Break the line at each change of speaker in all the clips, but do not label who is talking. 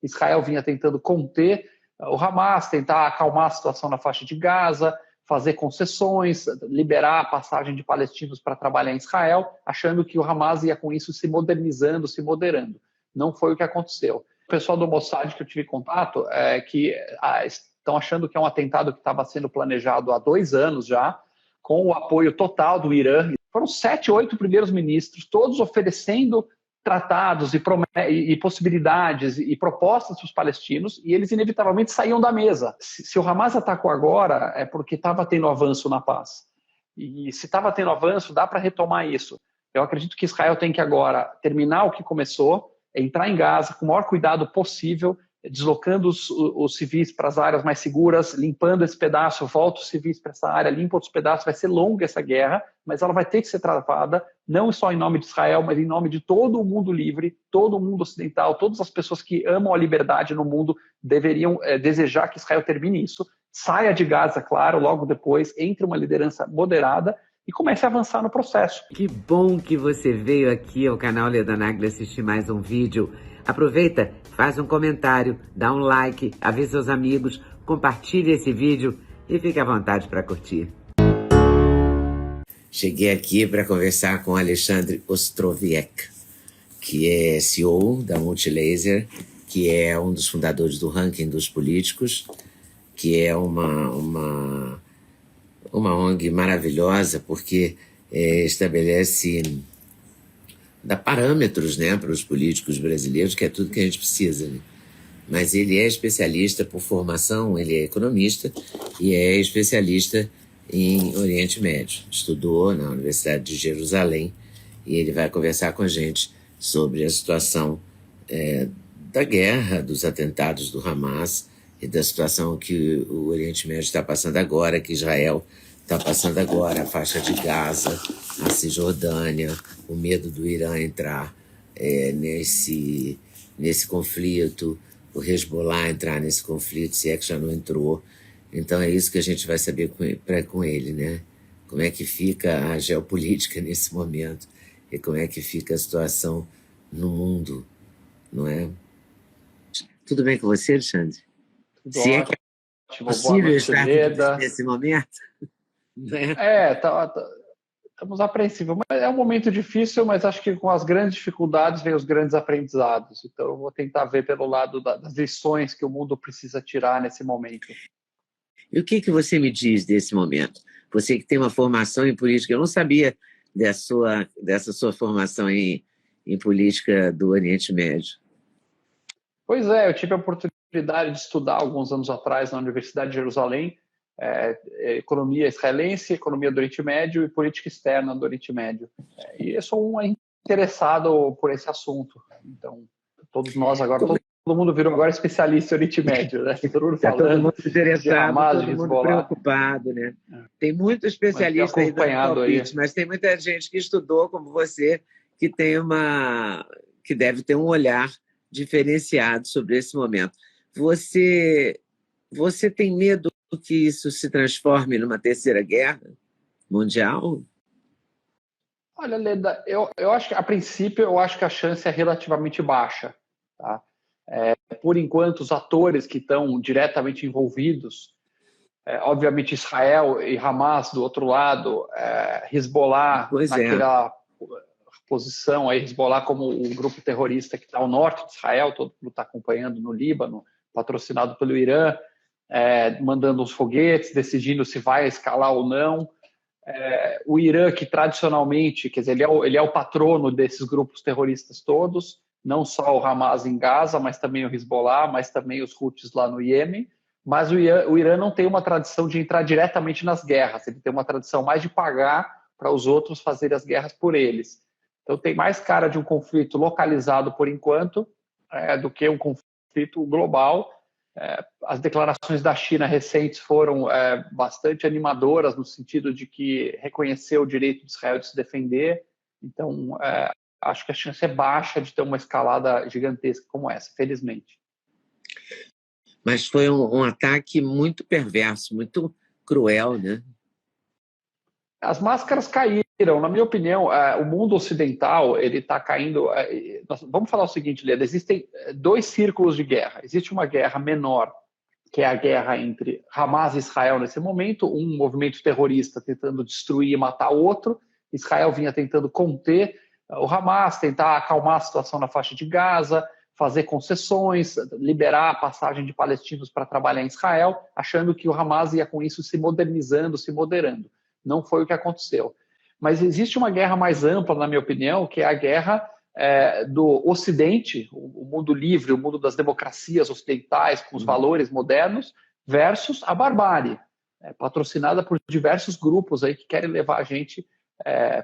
Israel vinha tentando conter o Hamas, tentar acalmar a situação na faixa de Gaza, fazer concessões, liberar a passagem de palestinos para trabalhar em Israel, achando que o Hamas ia com isso se modernizando, se moderando. Não foi o que aconteceu. O pessoal do Mossad que eu tive contato estão achando que é um atentado que estava sendo planejado há 2 anos já, com o apoio total do Irã. Foram 7, 8 primeiros ministros, todos oferecendo tratados e possibilidades e propostas para os palestinos, e eles inevitavelmente saíam da mesa. Se o Hamas atacou agora, é porque estava tendo avanço na paz. E se estava tendo avanço, dá para retomar isso. Eu acredito que Israel tem que agora terminar o que começou, entrar em Gaza com o maior cuidado possível, deslocando os civis para as áreas mais seguras, limpando esse pedaço, volta os civis para essa área, limpa outros pedaços. Vai ser longa essa guerra, mas ela vai ter que ser travada, não só em nome de Israel, mas em nome de todo o mundo livre, todo o mundo ocidental, todas as pessoas que amam a liberdade no mundo deveriam desejar que Israel termine isso, saia de Gaza, claro, logo depois, entre uma liderança moderada e comece a avançar no processo.
Que bom que você veio aqui ao canal Leda Nagli assistir mais um vídeo. Aproveita, faz um comentário, dá um like, avisa seus amigos, compartilhe esse vídeo e fique à vontade para curtir. Cheguei aqui para conversar com Alexandre Ostrowiec, que é CEO da Multilaser, que é um dos fundadores do Ranking dos Políticos, que é uma ONG maravilhosa, porque estabelece, dá parâmetros, né, para os políticos brasileiros, que é tudo que a gente precisa, né? Mas ele é especialista por formação, ele é economista e é especialista em Oriente Médio. Estudou na Universidade de Jerusalém e ele vai conversar com a gente sobre a situação da guerra, dos atentados do Hamas e da situação que o Oriente Médio está passando agora, que Israel está passando agora, a faixa de Gaza, a Cisjordânia, o medo do Irã entrar nesse conflito, o Hezbollah entrar nesse conflito, se é que já não entrou. Então é isso que a gente vai saber com ele, né? Como é que fica a geopolítica nesse momento e como é que fica a situação no mundo, não é? Tudo bem com você, Alexandre?
Tudo
se é que é possível estar tudo bem nesse momento? Né?
Estamos apreensivos. É um momento difícil, mas acho que com as grandes dificuldades vem os grandes aprendizados. Então, eu vou tentar ver pelo lado das lições que o mundo precisa tirar nesse momento.
E o que você me diz desse momento? Você que tem uma formação em política, eu não sabia dessa sua formação em política do Oriente Médio.
Pois é, eu tive a oportunidade de estudar alguns anos atrás na Universidade de Jerusalém, economia israelense, economia do Oriente Médio e política externa do Oriente Médio. E eu sou um interessado por esse assunto. Então, todos nós agora, todo mundo virou agora especialista em Oriente Médio, né? Todo mundo falando,
todo mundo interessado,
de Hamas,
todo mundo preocupado, né? Tem muito especialista aí dando palpite, mas tem muita gente que estudou, como você, que que deve ter um olhar diferenciado sobre esse momento. Você tem medo que isso se transforme numa terceira guerra mundial?
Olha, Leda, eu acho que, a princípio, eu acho que a chance é relativamente baixa. Tá? Por enquanto, os atores que estão diretamente envolvidos, obviamente Israel e Hamas do outro lado, Hezbollah naquela posição, aí, Hezbollah como o grupo terrorista que está ao norte de Israel, todo mundo está acompanhando no Líbano, patrocinado pelo Irã, mandando os foguetes, decidindo se vai escalar ou não. O Irã, que tradicionalmente, quer dizer, ele é o patrono desses grupos terroristas todos, não só o Hamas em Gaza, mas também o Hezbollah, mas também os Houthis lá no Iêmen. Mas o Irã não tem uma tradição de entrar diretamente nas guerras, ele tem uma tradição mais de pagar para os outros fazerem as guerras por eles. Então tem mais cara de um conflito localizado por enquanto do que um conflito global. As declarações da China recentes foram bastante animadoras no sentido de que reconheceu o direito de Israel de se defender. Então, acho que a chance é baixa de ter uma escalada gigantesca como essa, felizmente.
Mas foi um ataque muito perverso, muito cruel, né?
As máscaras caíram, na minha opinião, o mundo ocidental ele está caindo. Vamos falar o seguinte, Leda, existem dois círculos de guerra. Existe uma guerra menor, que é a guerra entre Hamas e Israel nesse momento, um movimento terrorista tentando destruir e matar outro. Israel vinha tentando conter o Hamas, tentar acalmar a situação na faixa de Gaza, fazer concessões, liberar a passagem de palestinos para trabalhar em Israel, achando que o Hamas ia com isso se modernizando, se moderando. Não foi o que aconteceu. Mas existe uma guerra mais ampla, na minha opinião, que é a guerra do Ocidente, o mundo livre, o mundo das democracias ocidentais, com os valores modernos, versus a barbárie, patrocinada por diversos grupos aí que querem levar a gente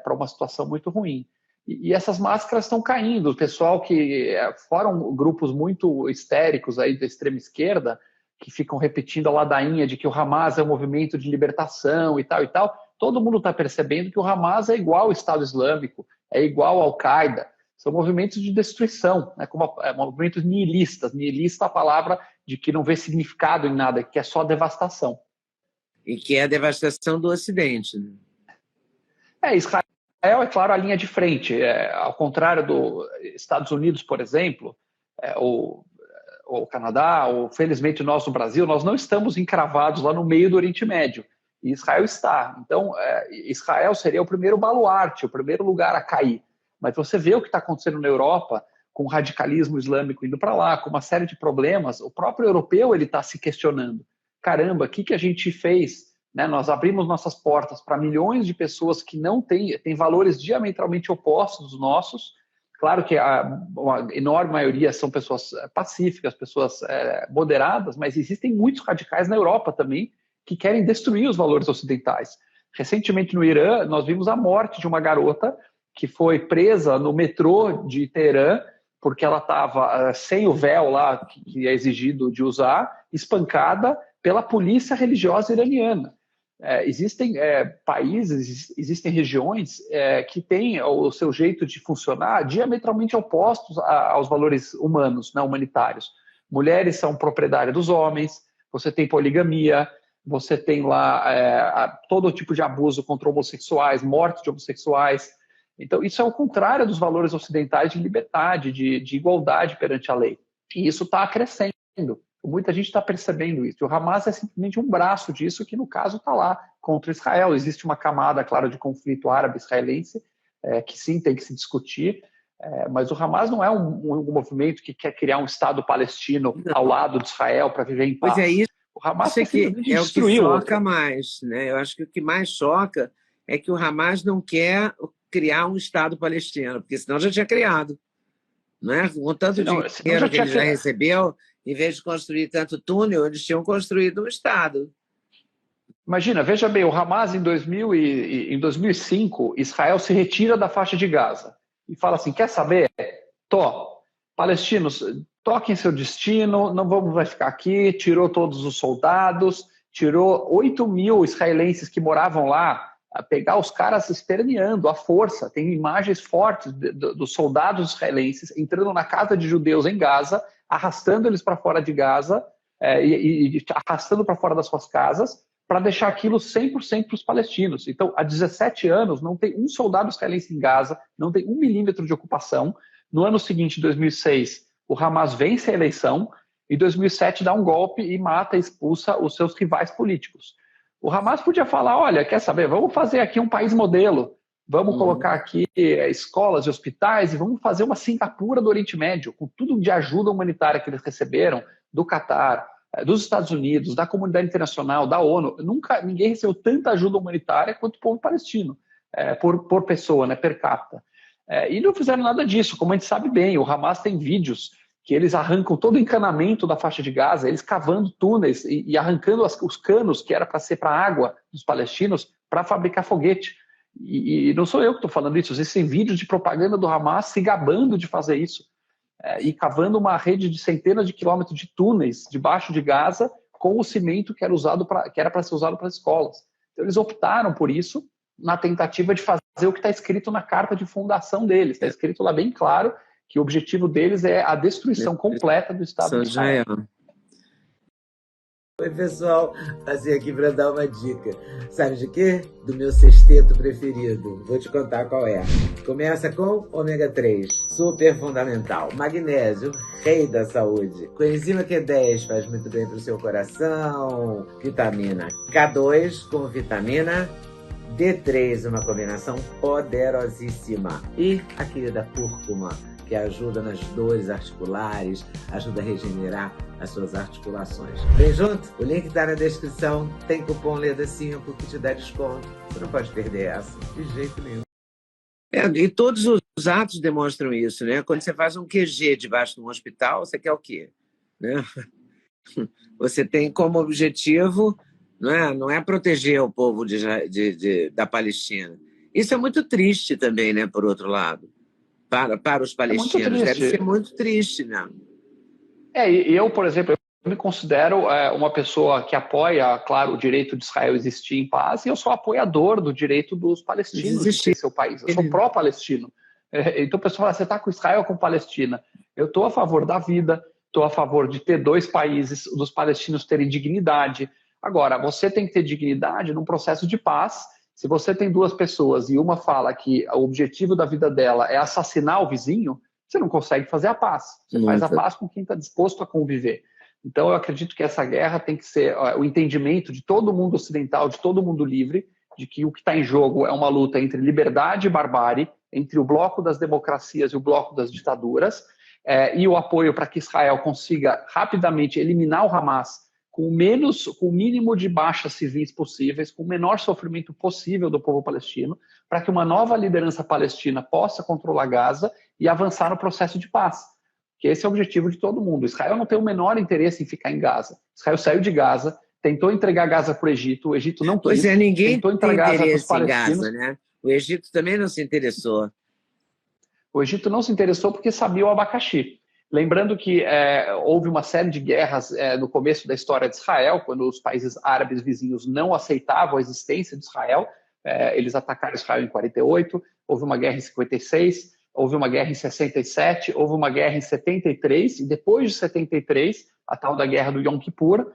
para uma situação muito ruim. E essas máscaras estão caindo. O pessoal que foram grupos muito histéricos aí da extrema esquerda, que ficam repetindo a ladainha de que o Hamas é um movimento de libertação e tal, todo mundo está percebendo que o Hamas é igual ao Estado Islâmico, é igual ao Al-Qaeda. São movimentos de destruição, né, como movimentos nihilistas. Nihilista é a palavra de que não vê significado em nada, que é só devastação.
E que é a devastação do Ocidente. Né?
Israel é, claro, a linha de frente. Ao contrário dos Estados Unidos, por exemplo, ou o Canadá, ou felizmente nós no Brasil, nós não estamos encravados lá no meio do Oriente Médio. E Israel está. Então, Israel seria o primeiro baluarte, o primeiro lugar a cair. Mas você vê o que está acontecendo na Europa, com o radicalismo islâmico indo para lá, com uma série de problemas. O próprio europeu está se questionando. Caramba, o que a gente fez? Né? Nós abrimos nossas portas para milhões de pessoas que não têm valores diametralmente opostos dos nossos. Claro que a enorme maioria são pessoas pacíficas, pessoas moderadas, mas existem muitos radicais na Europa também que querem destruir os valores ocidentais. Recentemente no Irã, nós vimos a morte de uma garota que foi presa no metrô de Teherã, porque ela estava sem o véu lá que é exigido de usar, espancada pela polícia religiosa iraniana. Existem países, existem regiões que têm o seu jeito de funcionar diametralmente opostos aos valores humanos, né, humanitários. Mulheres são propriedade dos homens, você tem poligamia, você tem lá todo tipo de abuso contra homossexuais, morte de homossexuais. Então, isso é o contrário dos valores ocidentais de liberdade, de igualdade perante a lei. E isso está crescendo. Muita gente está percebendo isso. O Hamas é simplesmente um braço disso, que no caso está lá contra Israel. Existe uma camada, claro, de conflito árabe-israelense, que sim tem que se discutir, mas o Hamas não é um movimento que quer criar um Estado palestino ao lado de Israel para viver em paz.
Pois é, isso
o Hamas
é que é o que choca mais. Né? Eu acho que o que mais choca é que o Hamas não quer criar um Estado palestino, porque senão já tinha criado. Né? Com tanto dinheiro que ele já recebeu, em vez de construir tanto túnel, eles tinham construído um Estado.
Imagina, veja bem, o Hamas em 2005, Israel se retira da faixa de Gaza e fala assim, quer saber? Palestinos, toquem seu destino, não vamos mais ficar aqui, tirou todos os soldados, tirou 8 mil israelenses que moravam lá, a pegar os caras esperneando à força. Tem imagens fortes dos soldados israelenses entrando na casa de judeus em Gaza, arrastando eles para fora de Gaza e arrastando para fora das suas casas para deixar aquilo 100% para os palestinos. Então, há 17 anos, não tem um soldado israelense em Gaza, não tem 1 milímetro de ocupação. No ano seguinte, 2006, o Hamas vence a eleição, e 2007 dá um golpe e mata e expulsa os seus rivais políticos. O Hamas podia falar, olha, quer saber, vamos fazer aqui um país modelo, vamos colocar aqui escolas e hospitais e vamos fazer uma Singapura do Oriente Médio, com tudo de ajuda humanitária que eles receberam do Catar, dos Estados Unidos, da comunidade internacional, da ONU. Ninguém recebeu tanta ajuda humanitária quanto o povo palestino, por pessoa, né, per capita. E não fizeram nada disso, como a gente sabe bem. O Hamas tem vídeos que eles arrancam todo o encanamento da faixa de Gaza, eles cavando túneis e arrancando os canos que era para ser para a água dos palestinos para fabricar foguete. E não sou eu que estou falando isso, existem vídeos de propaganda do Hamas se gabando de fazer isso, e cavando uma rede de centenas de quilômetros de túneis debaixo de Gaza com o cimento que era para ser usado para as escolas. Então eles optaram por isso na tentativa de fazer o que está escrito na carta de fundação deles. Está escrito lá bem claro que o objetivo deles é a destruição completa do Estado de Israel.
Oi, pessoal. Passei aqui para dar uma dica. Sabe de quê? Do meu sexteto preferido. Vou te contar qual é. Começa com ômega 3, super fundamental. Magnésio, rei da saúde. Coenzima Q10 faz muito bem para o seu coração. Vitamina K2 com vitamina D3, uma combinação poderosíssima. E a querida cúrcuma, que ajuda nas dores articulares, ajuda a regenerar as suas articulações. Vem junto? O link está na descrição. Tem cupom LEDA5 que te dá desconto. Você não pode perder essa, de jeito nenhum. E todos os atos demonstram isso, né? Quando você faz um QG debaixo de um hospital, você quer o quê? Né? Você tem como objetivo, não é proteger o povo da Palestina. Isso é muito triste também, né? Por outro lado. Para os palestinos, deve ser muito triste, né?
E eu, por exemplo, eu me considero uma pessoa que apoia, claro, o direito de Israel existir em paz, e eu sou apoiador do direito dos palestinos de ter seu país. Eu sou pró-palestino. Então, o pessoal fala, você está com Israel ou com Palestina? Eu estou a favor da vida, estou a favor de ter dois países, dos palestinos terem dignidade. Agora, você tem que ter dignidade num processo de paz. Se você tem duas pessoas e uma fala que o objetivo da vida dela é assassinar o vizinho, você não consegue fazer a paz. Você faz a paz com quem está disposto a conviver. Então, eu acredito que essa guerra tem que ser o entendimento de todo mundo ocidental, de todo mundo livre, de que o que está em jogo é uma luta entre liberdade e barbárie, entre o bloco das democracias e o bloco das ditaduras, e o apoio para que Israel consiga rapidamente eliminar o Hamas com o mínimo de baixas civis possíveis, com o menor sofrimento possível do povo palestino, para que uma nova liderança palestina possa controlar Gaza e avançar no processo de paz. Que esse é o objetivo de todo mundo. Israel não tem o menor interesse em ficar em Gaza. Israel saiu de Gaza, tentou entregar Gaza para o Egito não quis.
Pois é, ninguém
tentou entregar
tem
Gaza para os
interesse em
palestinos.
Gaza, né? O Egito também não se interessou.
O Egito não se interessou porque sabia o abacaxi. Lembrando que houve uma série de guerras no começo da história de Israel, quando os países árabes vizinhos não aceitavam a existência de Israel. Eles atacaram Israel em 48, houve uma guerra em 56, houve uma guerra em 67, houve uma guerra em 73, e depois de 73, a tal da guerra do Yom Kippur,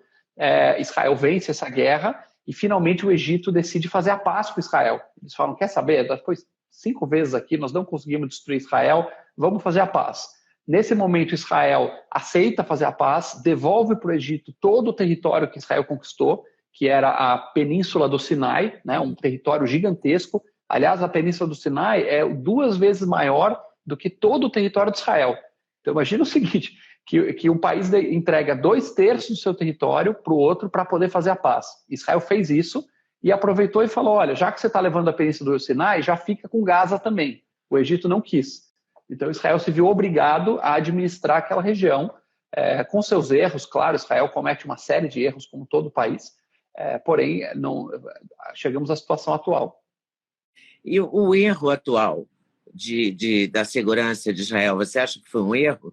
Israel vence essa guerra e finalmente o Egito decide fazer a paz com Israel. Eles falam, quer saber, depois 5 vezes aqui nós não conseguimos destruir Israel, vamos fazer a paz. Nesse momento, Israel aceita fazer a paz, devolve para o Egito todo o território que Israel conquistou, que era a Península do Sinai, né, um território gigantesco. Aliás, a Península do Sinai é 2 vezes maior do que todo o território de Israel. Então, imagina o seguinte, que um país entrega 2/3 do seu território para o outro para poder fazer a paz. Israel fez isso e aproveitou e falou, olha, já que você está levando a Península do Sinai, já fica com Gaza também. O Egito não quis. Então, Israel se viu obrigado a administrar aquela região, com seus erros. Claro, Israel comete uma série de erros, como todo o país, porém, não, chegamos à situação atual.
E o erro atual da segurança de Israel, você acha que foi um erro?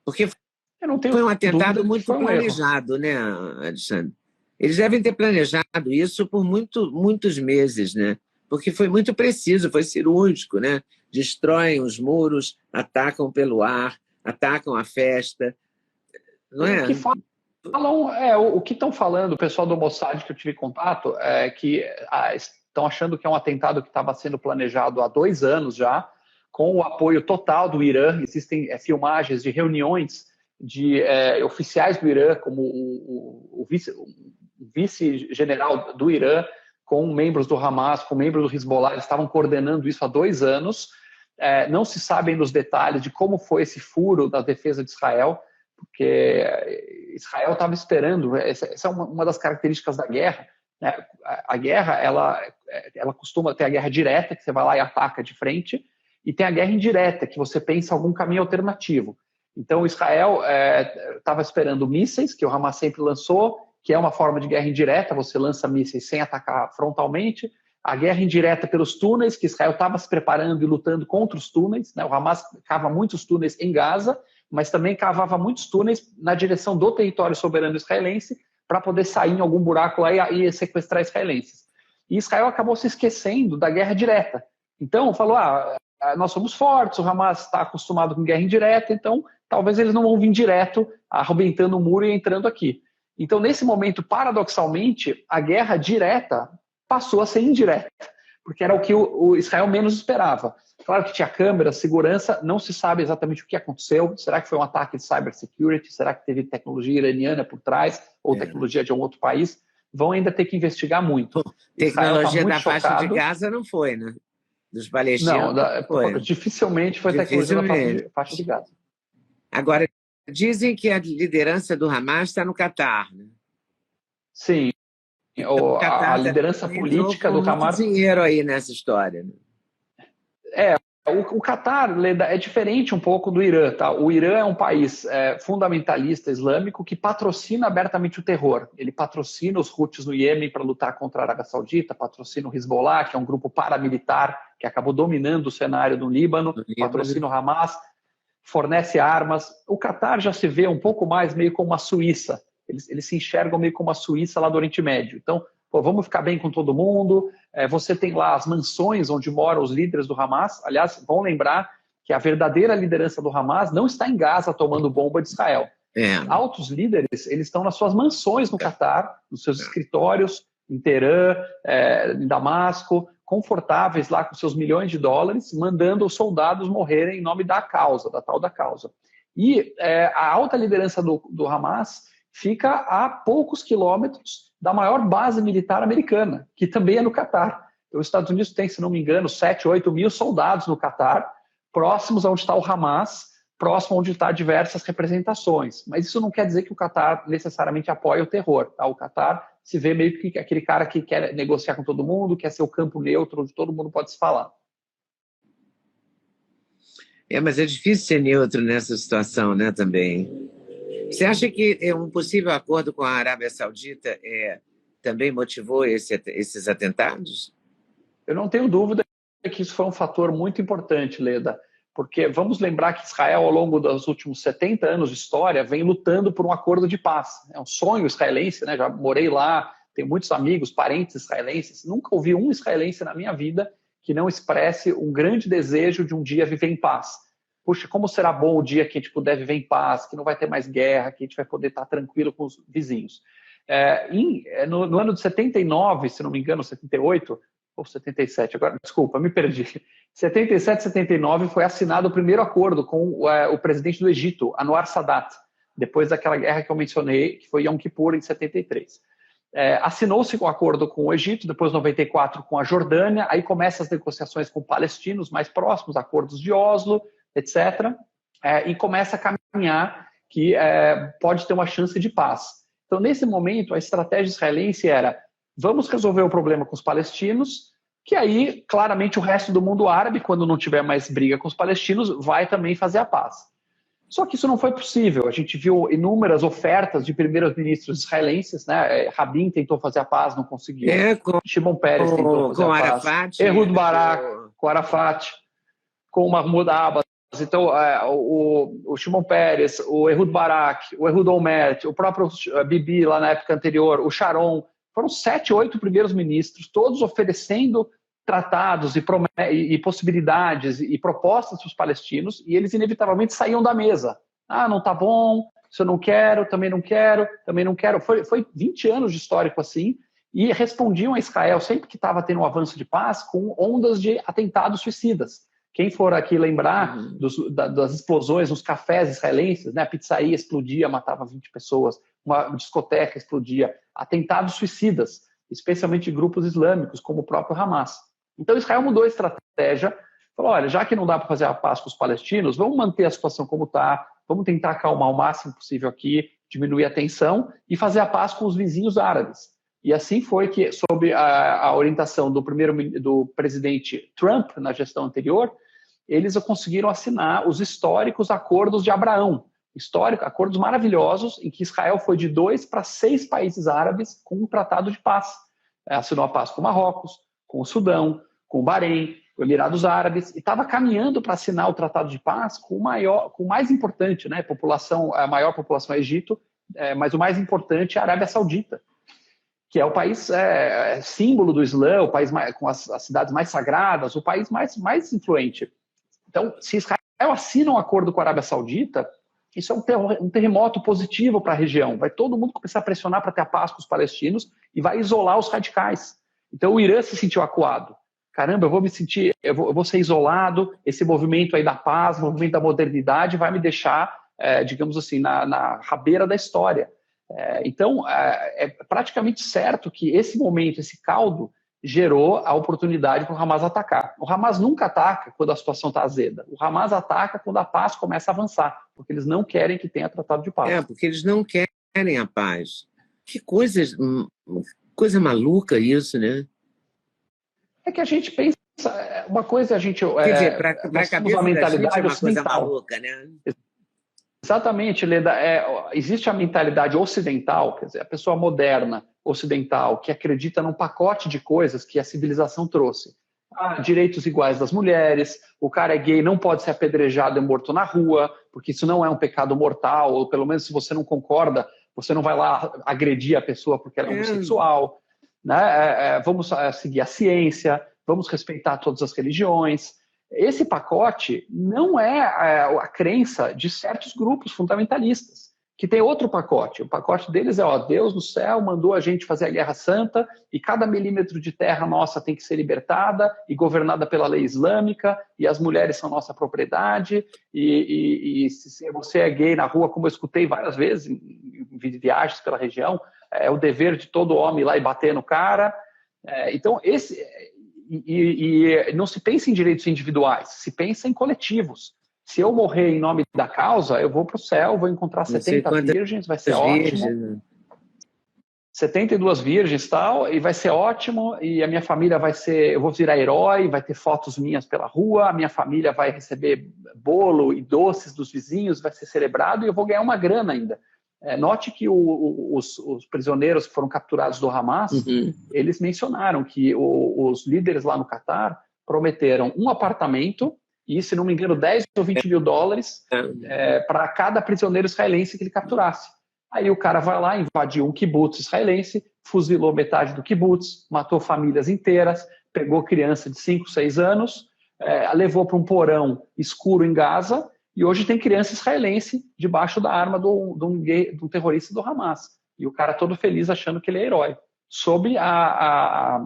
Porque foi um atentado muito planejado, né, Alexandre? Eles devem ter planejado isso por muitos meses, né? Porque foi muito preciso, foi cirúrgico, né? Destroem os muros, atacam pelo ar, atacam a festa, não é?
O que estão falando, o pessoal do Mossad que eu tive contato, que estão achando que é um atentado que estava sendo planejado há 2 anos já, com o apoio total do Irã. Existem filmagens de reuniões de oficiais do Irã, como o vice-general do Irã, com membros do Hamas, com membros do Hezbollah. Eles estavam coordenando isso há 2 anos. Não se sabem nos detalhes de como foi esse furo da defesa de Israel, porque Israel estava esperando. Essa é uma das características da guerra, né? A guerra, ela costuma ter a guerra direta, que você vai lá e ataca de frente, e tem a guerra indireta, que você pensa em algum caminho alternativo. Então, Israel estava esperando mísseis, que o Hamas sempre lançou, que é uma forma de guerra indireta, você lança mísseis sem atacar frontalmente. A guerra indireta pelos túneis, que Israel estava se preparando e lutando contra os túneis, né? O Hamas cava muitos túneis em Gaza, mas também cavava muitos túneis na direção do território soberano israelense para poder sair em algum buraco lá e sequestrar israelenses. E Israel acabou se esquecendo da guerra direta. Então, falou, nós somos fortes, o Hamas está acostumado com guerra indireta, então talvez eles não vão vir direto arrebentando o muro e entrando aqui. Então, nesse momento, paradoxalmente, a guerra direta passou a ser indireta, porque era o que o Israel menos esperava. Claro que tinha câmeras, segurança, não se sabe exatamente o que aconteceu. Será que foi um ataque de cybersecurity? Será que teve tecnologia iraniana por trás? Ou tecnologia de um outro país? Vão ainda ter que investigar muito.
Tecnologia da faixa de Gaza não foi, né? Dos palestinos
não
foi.
Dificilmente foi tecnologia da faixa de Gaza.
Agora, dizem que a liderança do Hamas está no Catar, né?
Sim.
Então,
A liderança política do Hamas...
muito dinheiro aí nessa história, né?
O Catar, Leda, é diferente um pouco do Irã, tá? O Irã é um país fundamentalista islâmico que patrocina abertamente o terror. Ele patrocina os Houthis no Iêmen para lutar contra a Arábia Saudita, patrocina o Hezbollah, que é um grupo paramilitar que acabou dominando o cenário do Líbano, patrocina o Hamas, fornece armas. O Catar já se vê um pouco mais meio como uma Suíça. Eles se enxergam meio como a Suíça lá do Oriente Médio. Então, vamos ficar bem com todo mundo. Você tem lá as mansões onde moram os líderes do Hamas. Aliás, vão lembrar que a verdadeira liderança do Hamas não está em Gaza tomando bomba de Israel. Altos líderes, eles estão nas suas mansões no Catar, nos seus escritórios, em Teherã, em Damasco, confortáveis lá com seus milhões de dólares, mandando os soldados morrerem em nome da causa, da tal da causa. E a alta liderança do Hamas fica a poucos quilômetros da maior base militar americana, que também é no Catar. Então, os Estados Unidos têm, se não me engano, 7, 8 mil soldados no Catar, próximos onde está o Hamas, próximo onde está diversas representações. Mas isso não quer dizer que o Catar necessariamente apoia o terror. Tá? O Catar se vê meio que aquele cara que quer negociar com todo mundo, quer ser o campo neutro, onde todo mundo pode se falar.
Mas é difícil ser neutro nessa situação, né, também. Você acha que um possível acordo com a Arábia Saudita também motivou esses atentados?
Eu não tenho dúvida que isso foi um fator muito importante, Leda, porque vamos lembrar que Israel, ao longo dos últimos 70 anos de história, vem lutando por um acordo de paz. É um sonho israelense, né? Já morei lá, tenho muitos amigos, parentes israelenses. Nunca ouvi um israelense na minha vida que não expresse um grande desejo de um dia viver em paz. Puxa, como será bom o dia que a gente puder viver em paz, que não vai ter mais guerra, que a gente vai poder estar tranquilo com os vizinhos. No ano de 79, se não me engano, 78, ou 77, agora, desculpa, me perdi. 77, 79 foi assinado o primeiro acordo com o presidente do Egito, Anwar Sadat, depois daquela guerra que eu mencionei, que foi Yom Kippur, em 73. Assinou-se um acordo com o Egito, depois 94 com a Jordânia, aí começam as negociações com palestinos mais próximos, acordos de Oslo, etc., e começa a caminhar que pode ter uma chance de paz. Então, nesse momento, a estratégia israelense era: vamos resolver o problema com os palestinos, que aí, claramente, o resto do mundo árabe, quando não tiver mais briga com os palestinos, vai também fazer a paz. Só que isso não foi possível. A gente viu inúmeras ofertas de primeiros ministros israelenses, né? Rabin tentou fazer a paz, não conseguiu. Shimon Peres tentou fazer a paz.
Arafat,
Ehud Barak, com Arafat, com o Mahmoud Abbas. Então, o Shimon Peres, o Ehud Barak, o Ehud Olmert, o próprio Bibi lá na época anterior, o Sharon, foram 7, 8 primeiros ministros, todos oferecendo tratados e possibilidades e propostas para os palestinos, e eles inevitavelmente saíam da mesa. Não está bom, isso eu não quero, também não quero, também não quero. Foi 20 anos de histórico assim, e respondiam a Israel, sempre que estava tendo um avanço de paz, com ondas de atentados suicidas. Quem for aqui lembrar das explosões nos cafés israelenses, né? A pizzaria explodia, matava 20 pessoas, uma discoteca explodia, atentados suicidas, especialmente de grupos islâmicos, como o próprio Hamas. Então Israel mudou a estratégia, falou: olha, já que não dá para fazer a paz com os palestinos, vamos manter a situação como está, vamos tentar acalmar o máximo possível aqui, diminuir a tensão e fazer a paz com os vizinhos árabes. E assim foi que, sob a orientação do presidente Trump na gestão anterior, eles conseguiram assinar os históricos acordos de Abraão. Acordos maravilhosos, em que Israel foi de 2 para 6 países árabes com um tratado de paz. Assinou a paz com o Marrocos, com o Sudão, com o Bahrein, com os Emirados Árabes, e estava caminhando para assinar o tratado de paz com o mais importante, né? A maior população é Egito, mas o mais importante é a Arábia Saudita, que é o país símbolo do Islã, o país com as cidades mais sagradas, o país mais influente. Então, se Israel assina um acordo com a Arábia Saudita, Isso é um terremoto positivo para a região. Vai todo mundo começar a pressionar para ter a paz com os palestinos e vai isolar os radicais. Então o Irã se sentiu acuado. Caramba, eu vou ser isolado, esse movimento aí da paz, movimento da modernidade vai me deixar, digamos assim, na rabeira da história. Então, é praticamente certo que esse momento, esse caldo, gerou a oportunidade para o Hamas atacar. O Hamas nunca ataca quando a situação está azeda. O Hamas ataca quando a paz começa a avançar, porque eles não querem que tenha tratado de paz.
Porque eles não querem a paz. Que coisa maluca isso, né?
É que a gente pensa, uma coisa a gente...
Quer dizer, para a cabeça
uma mentalidade
da gente é uma coisa
ocidental.
maluca, né?
Exatamente, Leda. Existe a mentalidade ocidental, quer dizer, a pessoa moderna, ocidental, que acredita num pacote de coisas que a civilização trouxe. Direitos iguais das mulheres, o cara é gay, não pode ser apedrejado e morto na rua, porque isso não é um pecado mortal, ou pelo menos se você não concorda, você não vai lá agredir a pessoa porque ela é homossexual. Né? Vamos seguir a ciência, vamos respeitar todas as religiões. Esse pacote não é a crença de certos grupos fundamentalistas, que tem outro pacote. O pacote deles é, Deus no céu mandou a gente fazer a Guerra Santa e cada milímetro de terra nossa tem que ser libertada e governada pela lei islâmica e as mulheres são nossa propriedade e se você é gay na rua, como eu escutei várias vezes em viagens pela região, é o dever de todo homem ir lá e bater no cara. Então, E não se pensa em direitos individuais, se pensa em coletivos. Se eu morrer em nome da causa, eu vou para o céu, vou encontrar 70 virgens, vai ser ótimo. 72 virgens e tal, e vai ser ótimo, e a minha família vai ser, eu vou virar herói, vai ter fotos minhas pela rua, a minha família vai receber bolo e doces dos vizinhos, vai ser celebrado, e eu vou ganhar uma grana ainda. Note que os prisioneiros que foram capturados do Hamas, eles mencionaram que os líderes lá no Catar prometeram um apartamento e, se não me engano, 10 ou 20 mil dólares para cada prisioneiro israelense que ele capturasse. Aí o cara vai lá, invadiu um kibutz israelense, fuzilou metade do kibutz, matou famílias inteiras, pegou criança de 5, 6 anos, levou para um porão escuro em Gaza. E hoje tem criança israelense debaixo da arma de um terrorista do Hamas. E o cara todo feliz achando que ele é herói. Sob as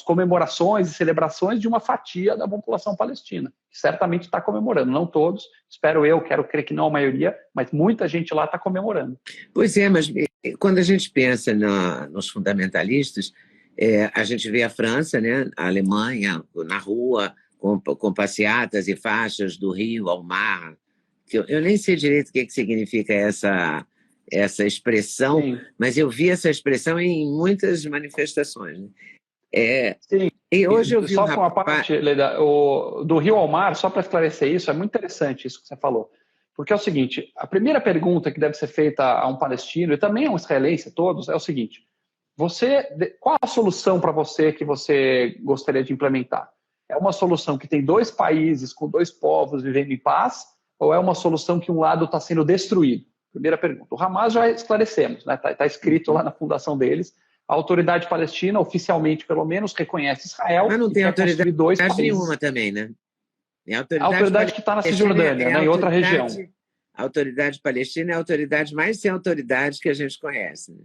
comemorações e celebrações de uma fatia da população palestina, que certamente está comemorando. Não todos, quero crer que não a maioria, mas muita gente lá está comemorando.
Pois é, mas quando a gente pensa nos fundamentalistas, a gente vê a França, né, a Alemanha, na rua, com passeatas e faixas do rio ao mar. Eu nem sei direito o que significa essa expressão, sim, mas eu vi essa expressão em muitas manifestações.
Sim.
E hoje eu vi
só uma parte, Leda, do rio ao mar, só para esclarecer isso, é muito interessante isso que você falou. Porque é o seguinte, a primeira pergunta que deve ser feita a um palestino, e também a um israelense, todos, é o seguinte: qual a solução para você que você gostaria de implementar? É uma solução que tem 2 países com 2 povos vivendo em paz, ou é uma solução que um lado está sendo destruído? Primeira pergunta. O Hamas já esclarecemos, né? Tá escrito lá na fundação deles. A autoridade palestina, oficialmente pelo menos, reconhece Israel.
Mas não tem autoridade
2 países.
Nenhuma também, né?
A autoridade que está na Cisjordânia, né? Em outra região.
A autoridade palestina é a autoridade mais sem autoridade que a gente conhece, né?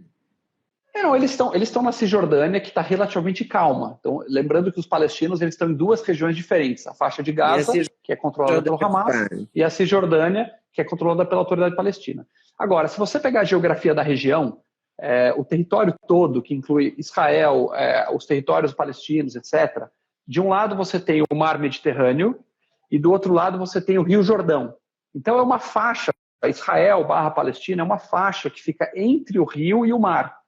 Não, eles estão na Cisjordânia, que está relativamente calma. Então, lembrando que os palestinos eles estão em 2 regiões diferentes. A faixa de Gaza, que é controlada pelo Hamas, e a Cisjordânia, que é controlada pela autoridade palestina. Agora, se você pegar a geografia da região, o território todo, que inclui Israel, os territórios palestinos, etc., de um lado você tem o mar Mediterrâneo e do outro lado você tem o Rio Jordão. Então, é uma faixa, Israel/Palestina é uma faixa que fica entre o rio e o mar.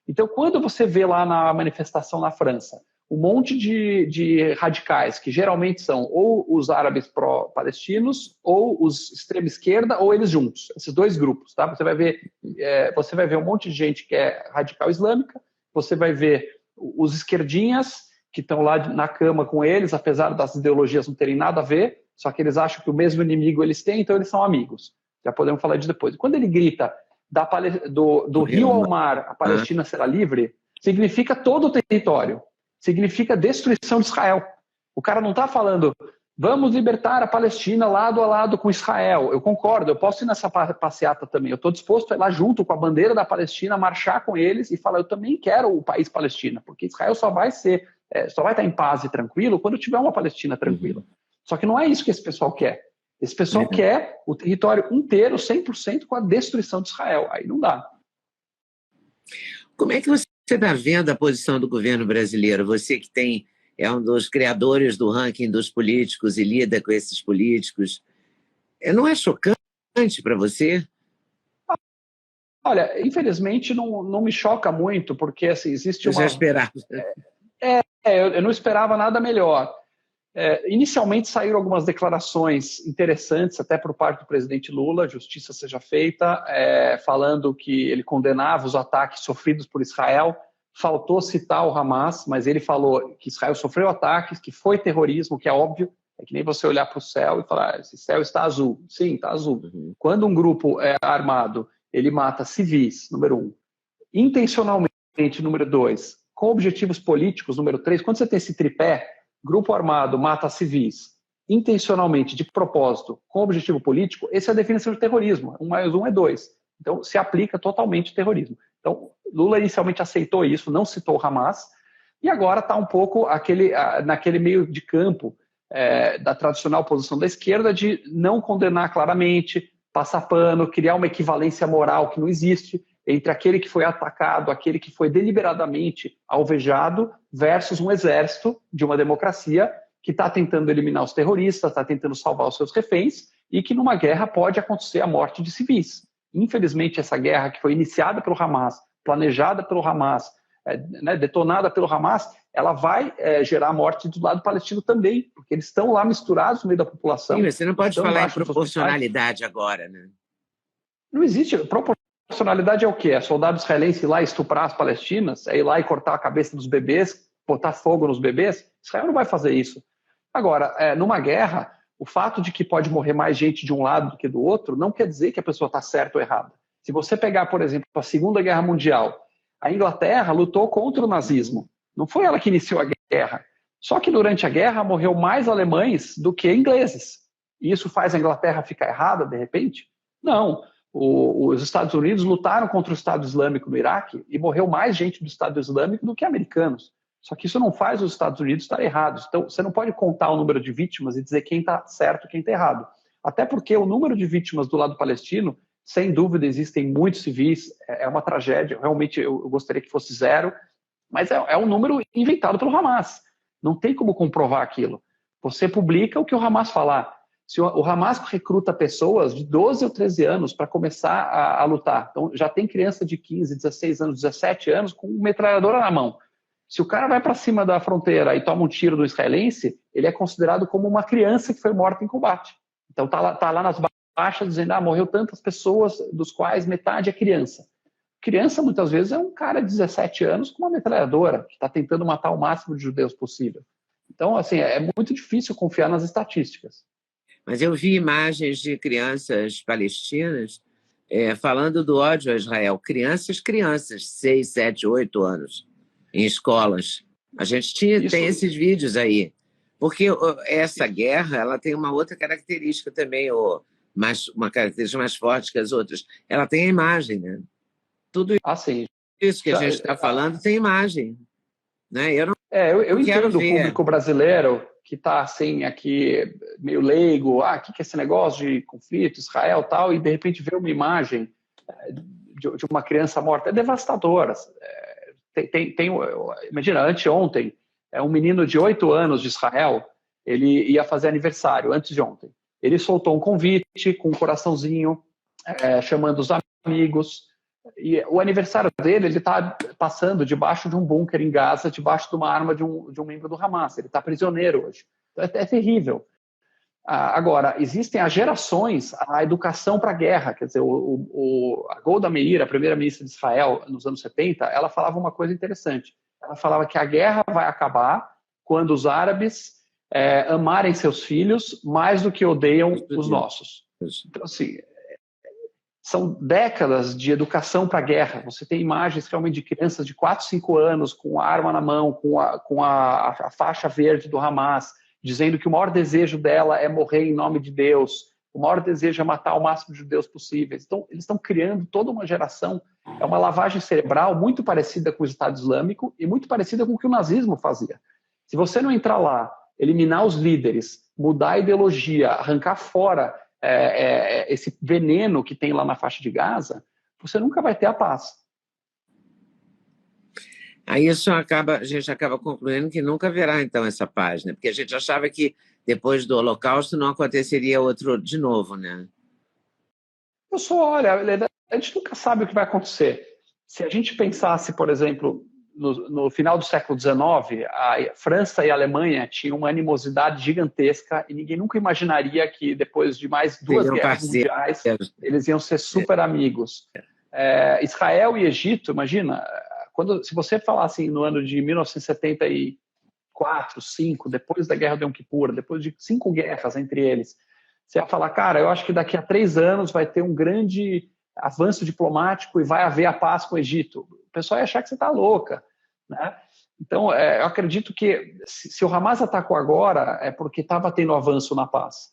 Então, quando você vê lá na manifestação na França um monte de radicais, que geralmente são ou os árabes pró-palestinos, ou os extrema-esquerda, ou eles juntos, esses 2 grupos, tá? Você vai ver um monte de gente que é radical islâmica, você vai ver os esquerdinhas, que estão lá na cama com eles, apesar das ideologias não terem nada a ver, só que eles acham que o mesmo inimigo eles têm, então eles são amigos. Já podemos falar disso depois. Quando ele grita do rio ao mar, a Palestina será livre, significa todo o território. Significa destruição de Israel. O cara não está falando Vamos libertar a Palestina lado a lado com Israel. Eu concordo, eu posso ir nessa passeata também. Eu estou disposto a ir lá junto com a bandeira da Palestina, marchar com eles e falar, eu também quero o país Palestina, porque Israel só vai estar em paz e tranquilo quando tiver uma Palestina tranquila. Só que não é isso que esse pessoal quer. Esse pessoal quer o território inteiro, 100%, com a destruição de Israel. Aí não dá.
Como é que você está vendo a posição do governo brasileiro? Você que é um dos criadores do ranking dos políticos e lida com esses políticos. Não é chocante para você?
Olha, infelizmente não me choca muito, porque assim, existe
Eu já esperava.
Eu não esperava nada melhor. Inicialmente saíram algumas declarações interessantes, até por parte do presidente Lula, justiça seja feita, falando que ele condenava os ataques sofridos por Israel. Faltou citar o Hamas, mas ele falou que Israel sofreu ataques, que foi terrorismo, que é óbvio. É que nem você olhar para o céu e falar, esse céu está azul. Sim, está azul. Quando um grupo armado, ele mata civis, número 1. Intencionalmente, número 2. Com objetivos políticos, número 3. Quando você tem esse tripé, grupo armado mata civis, intencionalmente, de propósito, com objetivo político, essa é a definição de terrorismo. 1 mais 1 é 2. Então, se aplica totalmente o terrorismo. Então, Lula inicialmente aceitou isso, não citou o Hamas, e agora está um pouco naquele meio de campo da tradicional posição da esquerda de não condenar claramente, passar pano, criar uma equivalência moral que não existe entre aquele que foi atacado, aquele que foi deliberadamente alvejado, versus um exército de uma democracia que está tentando eliminar os terroristas, está tentando salvar os seus reféns, e que numa guerra pode acontecer a morte de civis. Infelizmente, essa guerra que foi iniciada pelo Hamas, planejada pelo Hamas, detonada pelo Hamas, ela vai gerar a morte do lado palestino também, porque eles estão lá misturados no meio da população.
Sim, você não pode falar em proporcionalidade agora, né?
Não existe. Proporcionalidade é o quê? É soldado israelense ir lá estuprar as palestinas? É ir lá e cortar a cabeça dos bebês, botar fogo nos bebês? Israel não vai fazer isso. Agora, numa guerra, o fato de que pode morrer mais gente de um lado do que do outro não quer dizer que a pessoa está certa ou errada. Se você pegar, por exemplo, a Segunda Guerra Mundial, a Inglaterra lutou contra o nazismo. Não foi ela que iniciou a guerra. Só que durante a guerra morreu mais alemães do que ingleses. E isso faz a Inglaterra ficar errada, de repente? Não. Os Estados Unidos lutaram contra o Estado Islâmico no Iraque e morreu mais gente do Estado Islâmico do que americanos. Só que isso não faz os Estados Unidos estar errados. Então, você não pode contar o número de vítimas e dizer quem está certo e quem está errado. Até porque o número de vítimas do lado palestino, sem dúvida, existem muitos civis, é uma tragédia. Realmente, eu gostaria que fosse 0, mas é um número inventado pelo Hamas. Não tem como comprovar aquilo. Você publica o que o Hamas falar. Se o Hamas recruta pessoas de 12 ou 13 anos para começar a lutar, então já tem criança de 15, 16 anos, 17 anos com metralhadora na mão. Se o cara vai para cima da fronteira e toma um tiro do israelense, ele é considerado como uma criança que foi morta em combate. Então tá lá nas baixas dizendo, morreu tantas pessoas, dos quais metade é criança. Criança, muitas vezes, é um cara de 17 anos com uma metralhadora, que está tentando matar o máximo de judeus possível. Então, assim, é muito difícil confiar nas estatísticas.
Mas eu vi imagens de crianças palestinas falando do ódio a Israel. Crianças, 6, 7, 8 anos, em escolas. A gente tem esses vídeos aí. Porque essa guerra ela tem uma outra característica também, uma característica mais forte que as outras. Ela tem a imagem, né? Tudo isso que a gente está falando tem imagem. Né?
Eu entendo o público brasileiro que está assim, aqui meio leigo, o que é esse negócio de conflito, Israel e tal, e de repente vê uma imagem de uma criança morta. É devastadora. Imagina, anteontem, um menino de 8 anos de Israel, ele ia fazer aniversário, antes de ontem. Ele soltou um convite com um coraçãozinho, chamando os amigos. E o aniversário dele, ele está passando debaixo de um bunker em Gaza, debaixo de uma arma de um membro do Hamas. Ele está prisioneiro hoje. É terrível. Agora, existem as gerações, a educação para a guerra. Quer dizer, a Golda Meir, a primeira-ministra de Israel, nos anos 70, ela falava uma coisa interessante. Ela falava que a guerra vai acabar quando os árabes amarem seus filhos mais do que odeiam os nossos. Então, assim, são décadas de educação para a guerra. Você tem imagens realmente de crianças de 4, 5 anos com a arma na mão, com a faixa verde do Hamas, dizendo que o maior desejo dela é morrer em nome de Deus, o maior desejo é matar o máximo de judeus possíveis. Então, eles estão criando toda uma geração, é uma lavagem cerebral muito parecida com o Estado Islâmico e muito parecida com o que o nazismo fazia. Se você não entrar lá, eliminar os líderes, mudar a ideologia, arrancar fora esse veneno que tem lá na faixa de Gaza, você nunca vai ter a paz.
Aí a gente acaba concluindo que nunca haverá, então, essa paz, né? Porque a gente achava que depois do Holocausto não aconteceria outro de novo, né?
Olha, a gente nunca sabe o que vai acontecer. Se a gente pensasse, por exemplo, no final do século XIX, a França e a Alemanha tinham uma animosidade gigantesca e ninguém nunca imaginaria que depois de mais 2 guerras mundiais eles iam ser super amigos. Israel e Egito, imagina, se você falasse no ano de 1974, 5, depois da Guerra de Yom Kippur, depois de 5 guerras entre eles, você ia falar, cara, eu acho que daqui a 3 anos vai ter um grande avanço diplomático e vai haver a paz com o Egito. O pessoal ia achar que você está louca, né? Então, eu acredito que se o Hamas atacou agora é porque estava tendo avanço na paz.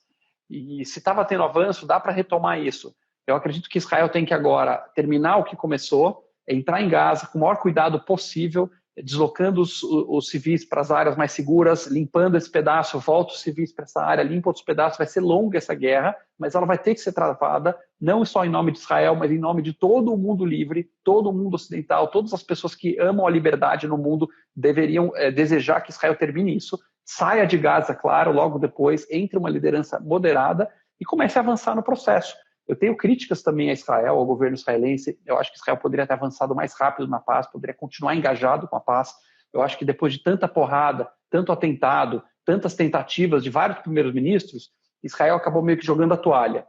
E se estava tendo avanço, dá para retomar isso. Eu acredito que Israel tem que agora terminar o que começou, entrar em Gaza com o maior cuidado possível, deslocando os civis para as áreas mais seguras, limpando esse pedaço, volta os civis para essa área, limpa outros pedaços. Vai ser longa essa guerra, mas ela vai ter que ser travada, não só em nome de Israel, mas em nome de todo o mundo livre, todo o mundo ocidental, todas as pessoas que amam a liberdade no mundo deveriam desejar que Israel termine isso, saia de Gaza, claro, logo depois, entre uma liderança moderada e comece a avançar no processo. Eu tenho críticas também a Israel, ao governo israelense. Eu acho que Israel poderia ter avançado mais rápido na paz, poderia continuar engajado com a paz. Eu acho que depois de tanta porrada, tanto atentado, tantas tentativas de vários primeiros ministros, Israel acabou meio que jogando a toalha.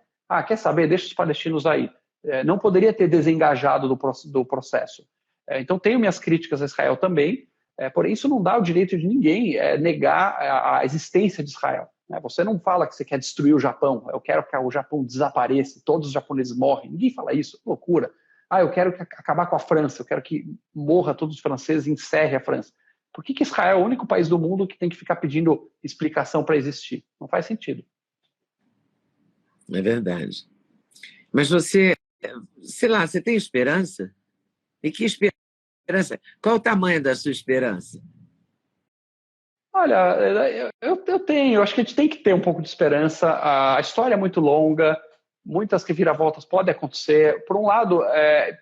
Quer saber? Deixa os palestinos aí. Não poderia ter desengajado do processo. Então, tenho minhas críticas a Israel também, porém isso não dá o direito de ninguém negar a existência de Israel. Você não fala que você quer destruir o Japão, eu quero que o Japão desapareça, todos os japoneses morrem, ninguém fala isso, loucura. Eu quero acabar com a França, eu quero que morra todos os franceses e encerre a França. Por que Israel é o único país do mundo que tem que ficar pedindo explicação para existir? Não faz sentido.
É verdade. Mas você, sei lá, você tem esperança? E que esperança? Qual o tamanho da sua esperança?
Olha, eu tenho, eu acho que a gente tem que ter um pouco de esperança. A história é muito longa, muitas reviravoltas podem acontecer. Por um lado,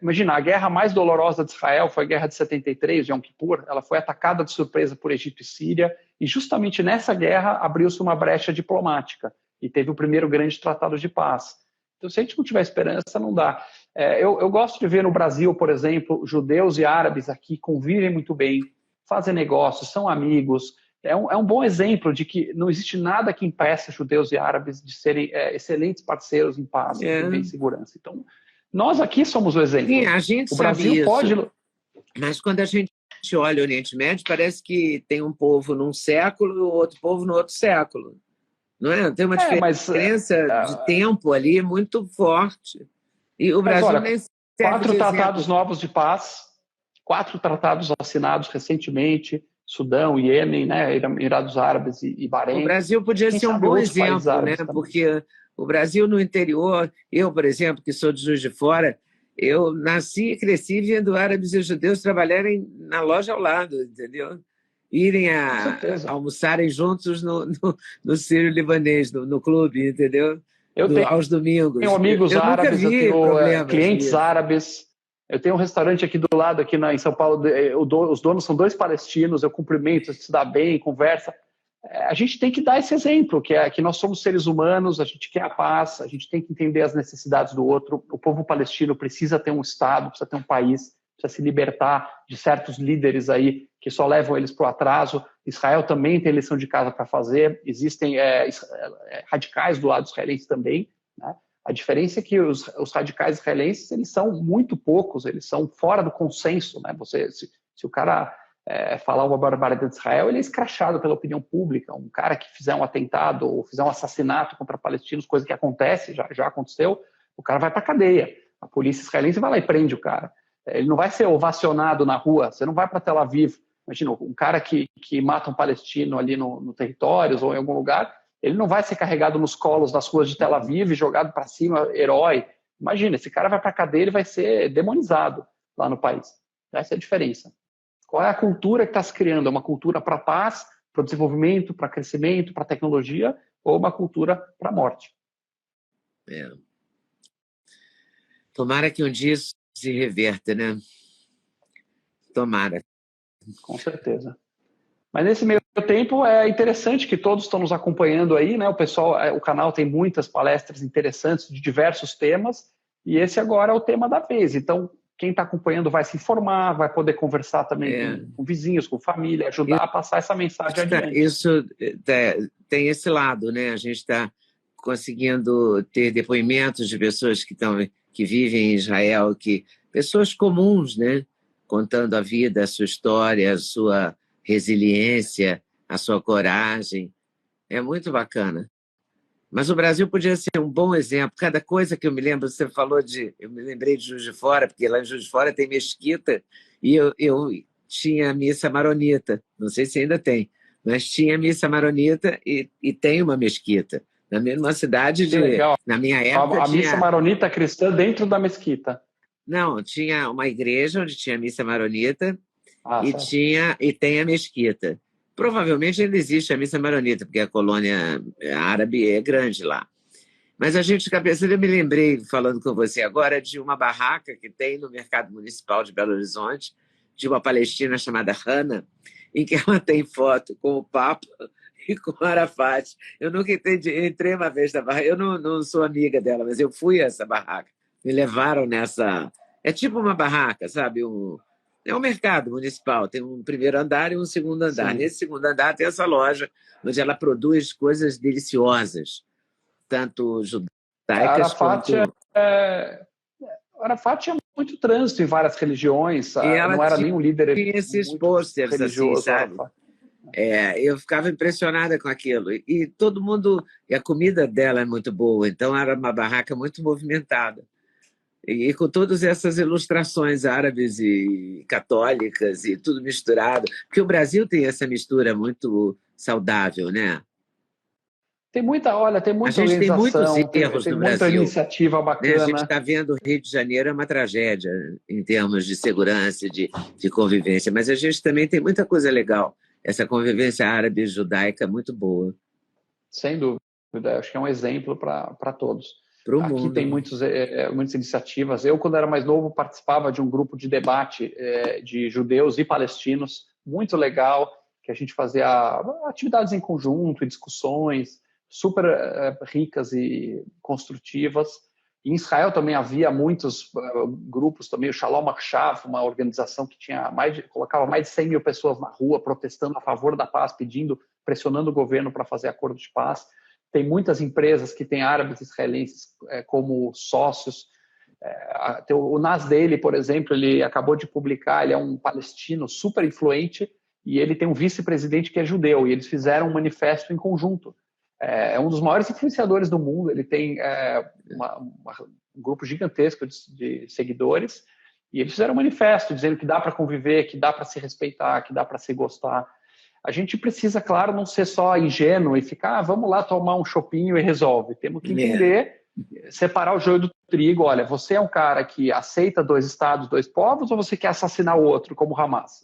imagina, a guerra mais dolorosa de Israel foi a guerra de 73, de Yom Kippur. Ela foi atacada de surpresa por Egito e Síria, e justamente nessa guerra abriu-se uma brecha diplomática e teve o primeiro grande tratado de paz. Então, se a gente não tiver esperança, não dá. Eu gosto de ver no Brasil, por exemplo, judeus e árabes aqui convivem muito bem, fazem negócios, são amigos. É um bom exemplo de que não existe nada que impeça judeus e árabes de serem excelentes parceiros em paz, em segurança. Então, nós aqui somos o exemplo.
Sim, a gente
o Brasil
sabe
pode...
isso. Mas quando a gente olha o Oriente Médio, parece que tem um povo num século e outro povo no outro século. Não é? Tem uma diferença de tempo ali muito forte. E o Brasil
olha,
nem serve
4 tratados novos de paz, 4 tratados assinados recentemente, Sudão, Iêmen, né, Emirados Árabes e Bahrein.
O Brasil podia ser um bom exemplo, né? Porque o Brasil no interior, eu, por exemplo, que sou de Juiz de Fora, eu nasci e cresci vendo árabes e judeus trabalharem na loja ao lado, entendeu? Irem almoçarem juntos no sírio-libanês, no clube, entendeu? Aos domingos.
Tenho amigos árabes, eu tenho clientes árabes. Eu tenho um restaurante aqui do lado, aqui em São Paulo, os donos são 2 palestinos, eu cumprimento, se dá bem, conversa. A gente tem que dar esse exemplo, que nós somos seres humanos, a gente quer a paz, a gente tem que entender as necessidades do outro. O povo palestino precisa ter um Estado, precisa ter um país, precisa se libertar de certos líderes aí que só levam eles para o atraso. Israel também tem lição de casa para fazer, existem radicais do lado israelense também, né? A diferença é que os radicais israelenses, eles são muito poucos, eles são fora do consenso, né? Se o cara falar uma barbaridade de Israel, ele é escrachado pela opinião pública. Um cara que fizer um atentado ou fizer um assassinato contra palestinos, coisa que acontece, já aconteceu, o cara vai para a cadeia. A polícia israelense vai lá e prende o cara. Ele não vai ser ovacionado na rua, você não vai para Tel Aviv Imagina, um cara que mata um palestino ali no território ou em algum lugar, ele não vai ser carregado nos colos das ruas de Tel Aviv e jogado para cima, herói. Imagina, esse cara vai para a cadeia, ele vai ser demonizado lá no país. Essa é a diferença. Qual é a cultura que está se criando? É uma cultura para a paz, para o desenvolvimento, para crescimento, para tecnologia, ou uma cultura para a morte?
É. Tomara que um dia isso se reverta, né? Tomara.
Com certeza. Mas nesse meio tempo é interessante que todos estão nos acompanhando aí, né? O pessoal, o canal tem muitas palestras interessantes de diversos temas, e esse agora é o tema da vez. Então, quem está acompanhando vai se informar, vai poder conversar também com vizinhos, com família, ajudar a passar essa mensagem adiante.
Isso tem esse lado, né? A gente está conseguindo ter depoimentos de pessoas que vivem em Israel, pessoas comuns, né? Contando a vida, a sua história, a sua resiliência, a sua coragem. É muito bacana. Mas o Brasil podia ser um bom exemplo. Cada coisa que eu me lembro, você falou eu me lembrei de Juiz de Fora, porque lá em Juiz de Fora tem mesquita, e eu tinha missa maronita. Não sei se ainda tem, mas tinha missa maronita e tem uma mesquita. Na mesma cidade na minha época
a missa maronita cristã dentro da mesquita.
Não, tinha uma igreja onde tinha missa maronita e tem a mesquita. Provavelmente ainda existe a missa maronita, porque a colônia árabe é grande lá. Mas a gente fica pensando, eu me lembrei, falando com você agora, de uma barraca que tem no Mercado Municipal de Belo Horizonte, de uma palestina chamada Hannah, em que ela tem foto com o Papa e com o Arafat. Eu nunca entendi, entrei uma vez na barraca, eu não sou amiga dela, mas eu fui a essa barraca. Me levaram nessa... É tipo uma barraca, sabe? É um mercado municipal, tem um primeiro andar e um segundo andar. Sim. Nesse segundo andar tem essa loja, onde ela produz coisas deliciosas, tanto judaicas quanto...
Arafat tinha muito trânsito em várias religiões, não era nenhum líder
tinha esses posters
religioso,
assim, sabe? Eu ficava impressionada com aquilo. E todo mundo... E a comida dela é muito boa, então era uma barraca muito movimentada. E com todas essas ilustrações árabes e católicas e tudo misturado. Porque o Brasil tem essa mistura muito saudável, né?
Tem muita organização.
A gente tem muitos erros
tem
no
muita
Brasil.
Iniciativa bacana.
Né? A gente está vendo o Rio de Janeiro é uma tragédia em termos de segurança, de convivência. Mas a gente também tem muita coisa legal. Essa convivência árabe e judaica é muito boa.
Sem dúvida. Acho que é um exemplo para todos. Aqui
mundo.
tem muitas iniciativas. Eu, quando era mais novo, participava de um grupo de debate de judeus e palestinos, muito legal, que a gente fazia atividades em conjunto, discussões super ricas e construtivas. Em Israel também havia muitos grupos, também o Shalom Achav, uma organização que colocava mais de 100 mil pessoas na rua protestando a favor da paz, pressionando o governo para fazer acordo de paz. Tem muitas empresas que têm árabes israelenses como sócios. O Nas Daily, por exemplo, ele acabou de publicar, ele é um palestino super influente e ele tem um vice-presidente que é judeu, e eles fizeram um manifesto em conjunto. É um dos maiores influenciadores do mundo, ele tem um grupo gigantesco de seguidores, e eles fizeram um manifesto dizendo que dá para conviver, que dá para se respeitar, que dá para se gostar. A gente precisa, claro, não ser só ingênuo e ficar, vamos lá tomar um chopinho e resolve. Temos que entender, separar o joio do trigo. Olha, você é um cara que aceita 2 estados, 2 povos, ou você quer assassinar o outro, como o Hamas?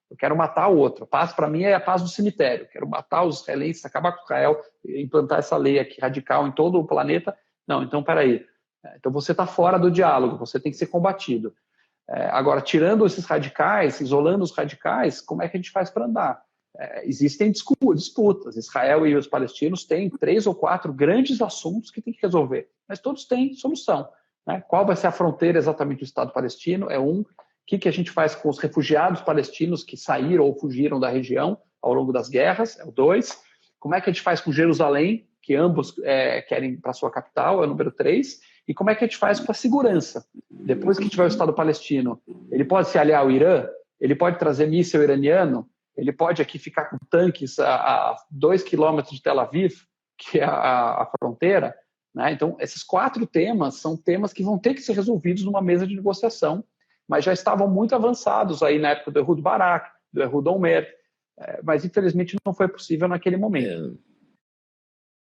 Eu quero matar o outro. Paz, para mim, é a paz do cemitério. Quero matar os israelenses, acabar com Israel, implantar essa lei aqui radical em todo o planeta. Não, então, peraí. Então, você está fora do diálogo, você tem que ser combatido. Agora, tirando esses radicais, isolando os radicais, como é que a gente faz para andar? Existem disputas. Israel e os palestinos têm 3 ou 4 grandes assuntos que tem que resolver, mas todos têm solução. Né? Qual vai ser a fronteira exatamente do Estado palestino? É um. O que a gente faz com os refugiados palestinos que saíram ou fugiram da região ao longo das guerras? É o 2. Como é que a gente faz com Jerusalém, que ambos querem para sua capital? É o número 3. E como é que a gente faz com a segurança? Depois que tiver o Estado palestino, ele pode se aliar ao Irã? Ele pode trazer míssil iraniano? Ele pode aqui ficar com tanques a 2 quilômetros de Tel Aviv, que é a fronteira. Né? Então, esses 4 temas são temas que vão ter que ser resolvidos numa mesa de negociação, mas já estavam muito avançados aí na época do Ehud Barak, Ehud Olmert, mas infelizmente não foi possível naquele momento.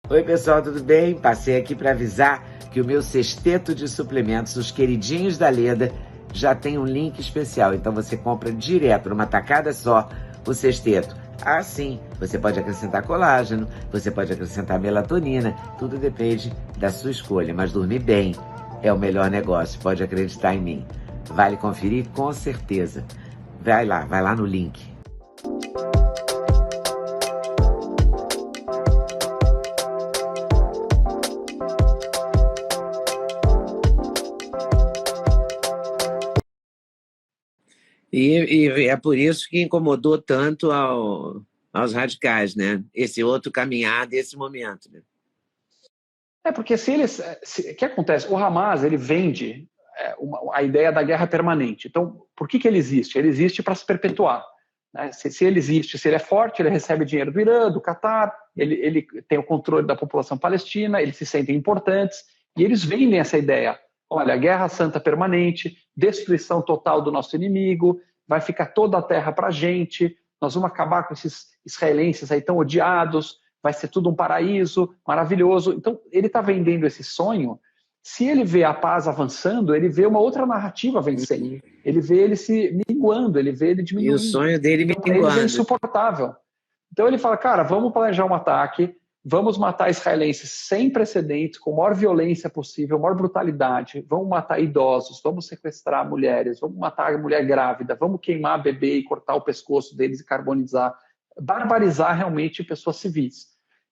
Oi, pessoal, tudo bem? Passei aqui para avisar que o meu sexteto de suplementos, os queridinhos da Leda, já tem um link especial. Então você compra direto, numa tacada só, o sexteto. Ah, sim, você pode acrescentar colágeno, você pode acrescentar melatonina, tudo depende da sua escolha. Mas dormir bem é o melhor negócio, pode acreditar em mim. Vale conferir com certeza. Vai lá no link. E é por isso que incomodou tanto aos radicais, né? Esse outro caminhar desse momento, né?
Porque o que acontece? O Hamas, ele vende a ideia da guerra permanente. Então, por que ele existe? Ele existe para se perpetuar. Né? Se ele existe, se ele é forte, ele recebe dinheiro do Irã, do Catar, ele tem o controle da população palestina, eles se sentem importantes, e eles vendem essa ideia. Olha, guerra santa permanente, destruição total do nosso inimigo, vai ficar toda a terra para a gente, nós vamos acabar com esses israelenses aí tão odiados, vai ser tudo um paraíso maravilhoso. Então, ele está vendendo esse sonho. Se ele vê a paz avançando, ele vê uma outra narrativa vencendo. Ele vê ele se minguando, ele vê ele diminuindo.
E o sonho dele minguando.
Ele é insuportável. Então ele fala, cara, vamos planejar um ataque, vamos matar israelenses sem precedentes, com a maior violência possível, a maior brutalidade, vamos matar idosos, vamos sequestrar mulheres, vamos matar a mulher grávida, vamos queimar bebê e cortar o pescoço deles e carbonizar, barbarizar realmente pessoas civis.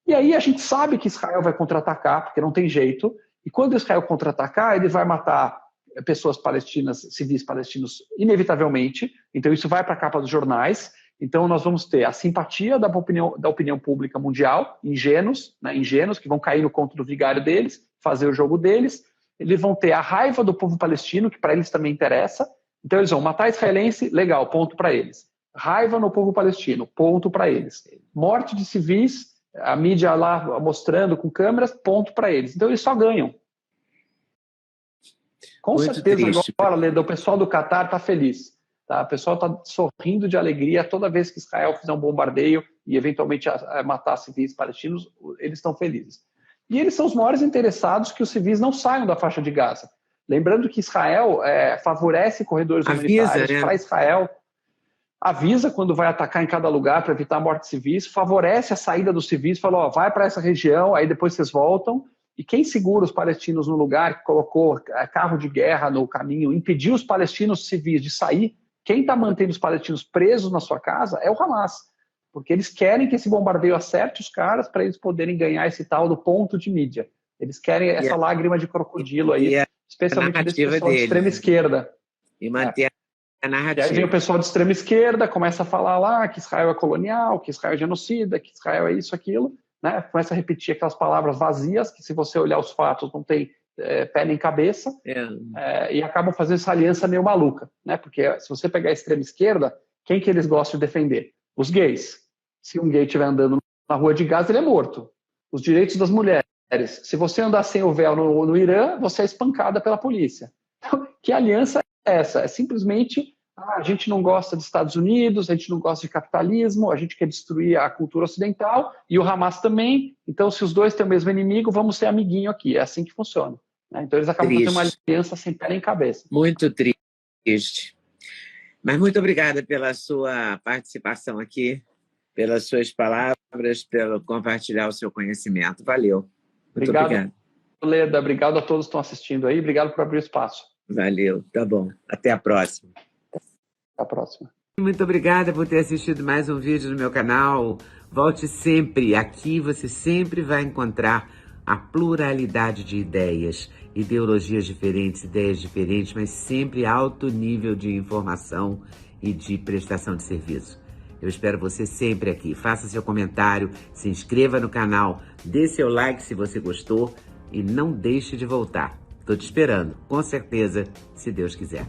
E aí a gente sabe que Israel vai contra-atacar, porque não tem jeito, e quando Israel contra-atacar, ele vai matar pessoas palestinas, civis palestinos, inevitavelmente, então isso vai para a capa dos jornais. Então nós vamos ter a simpatia da opinião pública mundial, ingênuos, que vão cair no conto do vigário deles, fazer o jogo deles. Eles vão ter a raiva do povo palestino, que para eles também interessa. Então eles vão matar israelense, legal, ponto para eles. Raiva no povo palestino, ponto para eles. Morte de civis, a mídia lá mostrando com câmeras, ponto para eles. Então eles só ganham. Com
Muito
certeza
triste.
Agora, Leda, o pessoal do Catar está feliz. Tá? O pessoal está sorrindo de alegria toda vez que Israel fizer um bombardeio e eventualmente matar civis palestinos, eles estão felizes. E eles são os maiores interessados que os civis não saiam da faixa de Gaza. Lembrando que Israel favorece corredores humanitários para Israel, avisa quando vai atacar em cada lugar para evitar a morte de civis, favorece a saída dos civis, fala, vai para essa região, aí depois vocês voltam. E quem segura os palestinos no lugar, que colocou carro de guerra no caminho, impediu os palestinos civis de sair, quem está mantendo os palestinos presos na sua casa é o Hamas. Porque eles querem que esse bombardeio acerte os caras para eles poderem ganhar esse tal do ponto de mídia. Eles querem essa lágrima de crocodilo aí, especialmente desse pessoal de extrema esquerda.
E manter a narrativa.
E aí vem o pessoal de extrema esquerda, começa a falar lá que Israel é colonial, que Israel é genocida, que Israel é isso, aquilo. Né? Começa a repetir aquelas palavras vazias, que se você olhar os fatos não tem pé nem cabeça, e acabam fazendo essa aliança meio maluca, né? Porque se você pegar a extrema esquerda, quem que eles gostam de defender? Os gays. Se um gay estiver andando na rua de Gaza, ele é morto. Os direitos das mulheres. Se você andar sem o véu no Irã, você é espancada pela polícia. Então, que aliança é essa? É simplesmente a gente não gosta dos Estados Unidos, a gente não gosta de capitalismo, a gente quer destruir a cultura ocidental e o Hamas também. Então, se os dois têm o mesmo inimigo, vamos ser amiguinho aqui. É assim que funciona. Né? Então, eles acabam fazendo uma aliança sem pé nem cabeça.
Muito triste. Mas muito obrigada pela sua participação aqui, pelas suas palavras, pelo compartilhar o seu conhecimento. Valeu. Muito obrigado.
Leda, obrigado a todos que estão assistindo aí. Obrigado por abrir o espaço.
Valeu. Tá bom. Até a próxima.
Até a próxima.
Muito obrigada por ter assistido mais um vídeo no meu canal. Volte sempre. Aqui você sempre vai encontrar a pluralidade de ideias, ideologias diferentes, ideias diferentes, mas sempre alto nível de informação e de prestação de serviço. Eu espero você sempre aqui. Faça seu comentário, se inscreva no canal, dê seu like se você gostou e não deixe de voltar. Estou te esperando, com certeza, se Deus quiser.